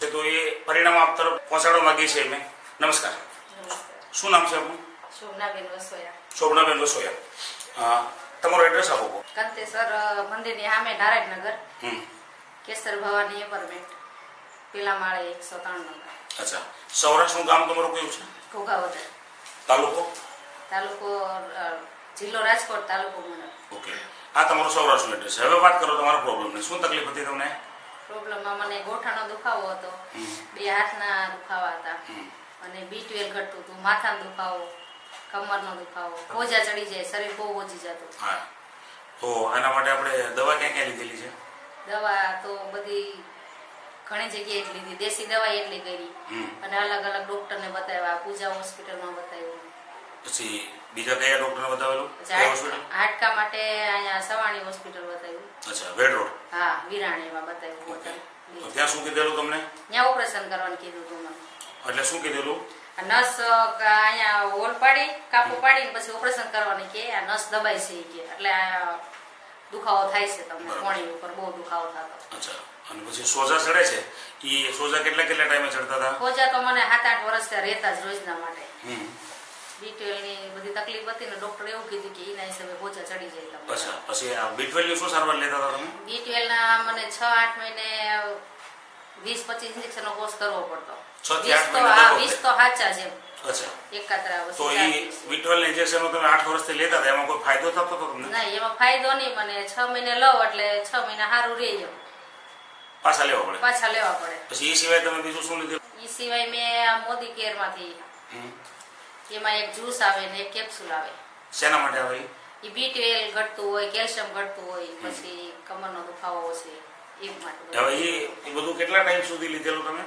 તો એ પરિણામ આપ તરફ પહોંચાડવા માંગીએ છીએ અમે. નમસ્કાર. શું નામ છે આપનું? શોભનાબેન વસોયા. શોભનાબેન વસોયા. તમારો એડ્રેસ આપો. કંતેસર મંદિરની સામે નારાયણનગર, કેસર ભવાની એપાર્ટમેન્ટ, પેલા માળે 103 નંબર. અચ્છા. સૌરાષ્ટ્રનું ગામ તમારું કયું છે? ઘોઘાવદર. તાલુકો? તાલુકો જિલ્લો રાજકોટ, તાલુકો મુન્દ્રા. ઓકે. આ તમારું સૌરાષ્ટ્રનું એડ્રેસ છે. હવે વાત કરો તમારા પ્રોબ્લેમની. શું તકલીફ હતી તમને? પ્રોબ્લેમમાં મને ગોઠાનો દુખાવો હતો, 2 હાથના દુખાવા હતા, અને B12 ઘટતું હતું, માથાનો દુખાવો, કમરનો દુખાવો, હોજા ચડી જાય, શરીર બહુ હોજી જતું. હા. તો આના માટે આપણે દવા ક્યાં ક્યાં લીધેલી છે? દવા તો બધી ઘણી જગ્યાએ જ લીધી, દેશી દવા એટલી કરી, અને અલગ અલગ ડોક્ટરને બતાવ્યા, પૂજા હોસ્પિટલમાં બતાવ્યું. પછી બીજા કયા ડોક્ટરને બતાવેલું? હાડકા માટે અહીંયા સવાણી હોસ્પિટલ બતાવ્યું. અચ્છા, વેડ રોડ? હા, વિરાણીમાં બતાવ્યું. તો ત્યાં શું કીધેલું તમને? ત્યાં ઓપરેશન કરવાનું કીધું હતું મને. એટલે શું કીધેલું? નસ અહીંયા હોલ પાડી, કાપો પાડીને પછી ઓપરેશન કરવાની કે આ નસ દબાઈ છે કે, એટલે આ દુખાવો થાય છે તમને, કોણી ઉપર બહુ દુખાવો થતો. અચ્છા. અને પછી સોજા ચડે છે, એ સોજા કેટલા ટાઈમે ચડતા હતા? સોજા તો મને 7-8 વર્ષ ત્યાં રહેતા જ રોજના માટે. B12 ની બધી તકલીફ હતી ને, ડોક્ટર એવું કીધું કે એના હિસાબે સોજા ચડી જાય તમને. અચ્છા. પછી આ B12 ની શું સારવાર લેતા હતા તમે? B12 ના મને 6-8 મહિને 20-25 ઇન્જેક્શનનો કોર્સ કરવો પડતો. 6 થી 8 મહિના? 20 તો સાચા છે. અચ્છા. એકાત્રા તો એ B12 ઇન્જેક્શન તમે 8 વર્ષથી લેતા હતા, એમાં કોઈ ફાયદો થતો હતો તમને? નહીં, એમાં ફાયદો નહીં. મને 6 મહિને લઉં એટલે 6 મહિના સારું રહે એમ. પાછા લેવા પડે? પાછા લેવા પડે. પછી એ સિવાય તમે બીજું શું લીધું? એ સિવાય મેં મોદી કેર માંથી એમાં એક જ્યુસ આવે ને એક કેપ્સ્યુલ આવે. શેના માટે આવે? એ B12 ઘટતું હોય, કેલ્શિયમ ઘટતું હોય, પછી કમરનો દુખાવો છે એ માટે. હવે એ બધું કેટલા ટાઈમ સુધી લીધેલું તમે?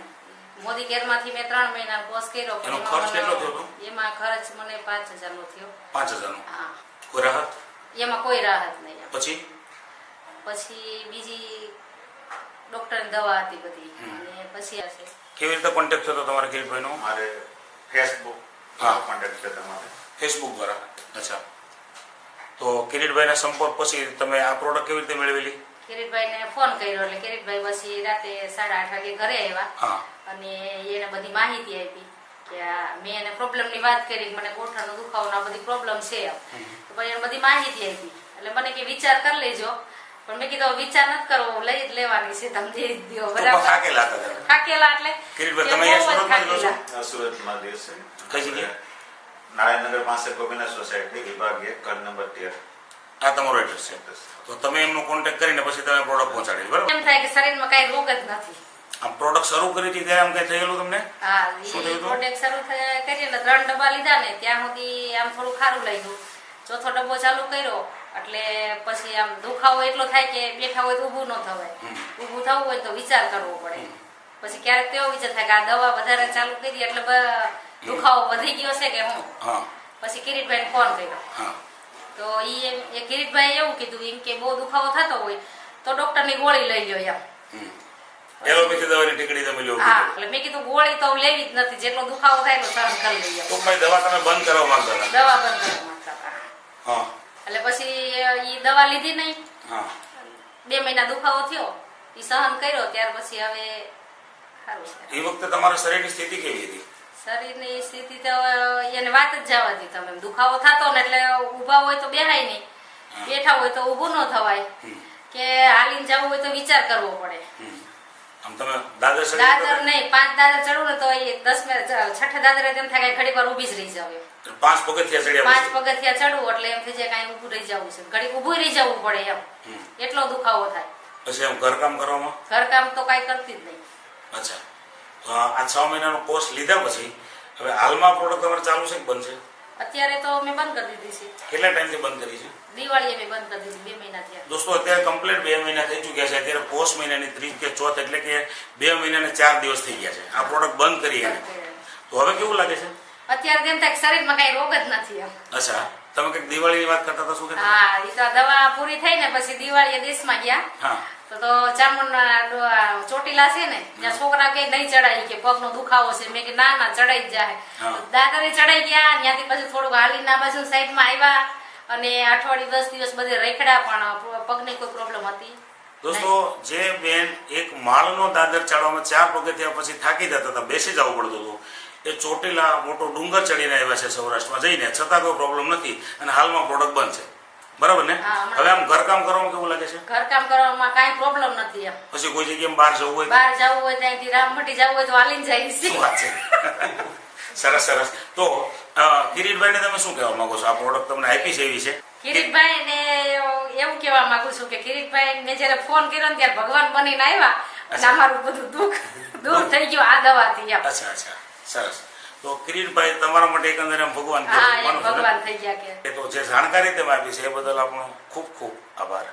મોદી કેર માંથી મેં 3 મહિનાનો કોર્સ કર્યો. એનો ખર્ચ કેટલો થયો? એમાં ખર્ચ મને 5000 નો થયો. 5000 નો? હા. કોઈ રાહત? એમાં કોઈ રાહત નહીં. પછી બીજી ડોક્ટરની દવા હતી બધી, અને પછી કેવી રીતે કોન્ટેક્ટ થયો તમારે કિરીટભાઈ નો? મારે ફેસબુક કોન્ટેક્ટ છે તમારે. ફેસબુક દ્વારા? અચ્છા. તો કિરીટભાઈના સંપર્ક પછી તમે આ પ્રોડક્ટ કેવી રીતે મેળવેલી? કિરીટભાઈને ફોન કર્યો એટલે કિરીટભાઈ પછી રાતે 8:30 વાગે ઘરે આવ્યા, અને એને બધી માહિતી આપી કે મેં એને પ્રોબ્લેમની વાત કરી, મને ગોઠણનો દુખાવો આ બધી પ્રોબ્લેમ છે. તો પછી એને બધી માહિતી આપી એટલે મને કે વિચાર કરી લેજો. પણ મેં કીધું વિચાર નથી કરવો, લઈ જ લેવાની છે, તમે દે દો. બરાબર. થાકેલા હતા? થાકેલા એટલે કિરીટભાઈ તમે સુરતમાં દેશે. કઈ જગ્યાએ? નારાયણનગર પાસે ગોવિંદ સોસાયટી, વિભાગ 1, ઘર નંબર 13. આ તમારો એડ્રેસ છે? તો તમે એમનો કોન્ટેક્ટ કરીને પછી તમે પ્રોડક્ટ પહોંચાડી, બરાબર? એમ થાય કે શરીરમાં કઈ રોગ જ નથી. આ પ્રોડક્ટ શરૂ કરી હતી ત્યારે આમ કઈ થયેલું તમને? હા, એ પ્રોડક્ટ શરૂ કરી એટલે 3 ડબ્બા લીધા ને ત્યાં સુધી આમ થોડું ખારું લાગ્યું. ચોથો ડબ્બો ચાલુ કર્યો એટલે પછી આમ દુખાવો એટલો થાય કે બેઠા હોય તો ઊભું ન થવાય. ઊભું થવું હોય તો વિચાર કરવો પડે. પછી ક્યારેક તેવો વિચાર થાય કે આ દવા વધારે ચાલુ કરી એટલે દુખાવો વધી ગયો છે કે હું. પછી કિરીટભાઈને ફોન કર્યો તો એ કિરીટભાઈ એવું કીધું એમ કે બહુ દુખાવો થતો હોય તો ડોક્ટરની ગોળી લઈ લો એમ. એલોપેથી દવાની ટીકડી તમે લો? હા, એટલે મેં કીધું ગોળી તો લેવી જ નથી, જેટલો દુખાવો થાય એટલો સહન કરી લઈએ. તો ભાઈ દવા તમે બંધ કરવા માંગતા હતા? દવા બંધ કરવા માંગતા હતા. એટલે પછી એ દવા લીધી નહીં. 2 મહિના દુખાવો થયો, એ સહન કર્યો, ત્યાર પછી હવે સારું છે. એ વખતે તમારા શરીરની સ્થિતિ કેવી હતી? શરીરની સ્થિતિ તો એને વાત જ જવા દી. તમે દુખાવો થતો ને એટલે ઊભા હોય તો બેહાય નહીં, બેઠા હોય તો ઊભું ન થવાય, કે હાલીને જવું હોય તો વિચાર કરવો પડે. આમ તમે દાદર નહીં, 5 દાદર ચડવું ને તો એ 6ઠે દાદરે તેમ થાય કે ઘડી વાર ઊભી જ રહી જાવ. 5 પગથિયા ચડ્યા? 5 પગથિયા ચડવું એટલે એમ થઈ જાય કઈ ઊભું રહી જવું છે, ઘડી ઊભું રહી જવું પડે એમ, એટલો દુખાવો થાય. પછી એમ ઘરકામ કરવામાં? ઘરકામ તો કઈ કરતી જ નહીં. અચ્છા. આ 6 મહિનાનો કોર્સ લીધા પછી હવે હાલમાં પ્રોડક્ટ તમારે ચાલુ છે કે બંધ છે? અત્યારે તો મેં બંધ કરી દીધી છે. કેટલા ટાઈમથી બંધ કરી છે? દિવાળીએ મેં બંધ કરી દીધી, 2 મહિના થયા. દોસ્તો અત્યારે કમ્પ્લીટ 2 મહિના થઈ ચૂક્યા છે. અત્યારે પોષ મહિનાની 3 કે 4 એટલે કે 2 મહિનાને 4 દિવસ થઈ ગયા છે આ પ્રોડક્ટ બંધ કરી. તો હવે કેવું લાગે છે? અત્યારે તેમ થાય શરીરમાં કઈ રોગ જ નથી એમ. અચ્છા. તમે કઈક દિવાળીની વાત કરતા હતા, શું કહેતા? હા, એ તો દવા પૂરી થઈ ને પછી દિવાળીએ દેશમાં ગયા તો ચામુંડના ચોટીલા છે ને ત્યાં છોકરા કે નહીં ચડાય કે પગનો દુખાવો છે. મેં કે ના ચડાઈ જ જાય. દાદરે ચડાઈ ગયા, ત્યાંથી પછી થોડુંક હાલીને આ બાજુ સાઈડમાં આવ્યા, અને અઠવાડિયું 10 દિવસ બધે રેખડા, પણ પગની કોઈ પ્રોબ્લેમ હતી દોસ્તો, જે બેન એક માળનો દાદર ચડવામાં 4 પગથિયા પછી થાકી જતા હતા, બેસી જવું પડતું હતું, એ ચોટીલા મોટો ડુંગર ચડીને આવ્યા છે સૌરાષ્ટ્રમાં જઈને, છતાં કોઈ પ્રોબ્લેમ નથી અને હાલમાં પ્રોડક્ટ બંધ છે. બરાબર ને? હા, હવે આમ ઘરકામ કરવામાં કેવું લાગે છે? ઘરકામ કરવામાં કાંઈ પ્રોબ્લેમ નથી એમ. પછી કોઈ જગ્યાએ બહાર જવું હોય તો? બહાર જવું હોય ત્યાંથી રામમટી જવું હોય તો હાલીને જાય છે. શું વાત છે. સરસ સરસ. તો કિરીટભાઈને તમે શું કહેવા માંગો છો? આ પ્રોડક્ટ તમને આપી છે એવી છે? કિરીટભાઈ ને એવું કહેવા માંગુ છું કે કિરીટભાઈ ને જયારે ફોન કર્યો ને ત્યારે ભગવાન બનીને આવ્યા અને અમારું બધું દુઃખ દૂર થઈ ગયું આ દવાથી એમ. અચ્છા અચ્છા, સરસ. તો કિરીટભાઈ તમારા માટે એકંદરે આમ ભગવાન હા, કહેવાય, એમ માનો છો ને? ભગવાન થઈ ગયા કે એ તો જે જાણકારી તમે આપી છે એ બદલ આપણો ખૂબ ખૂબ આભાર.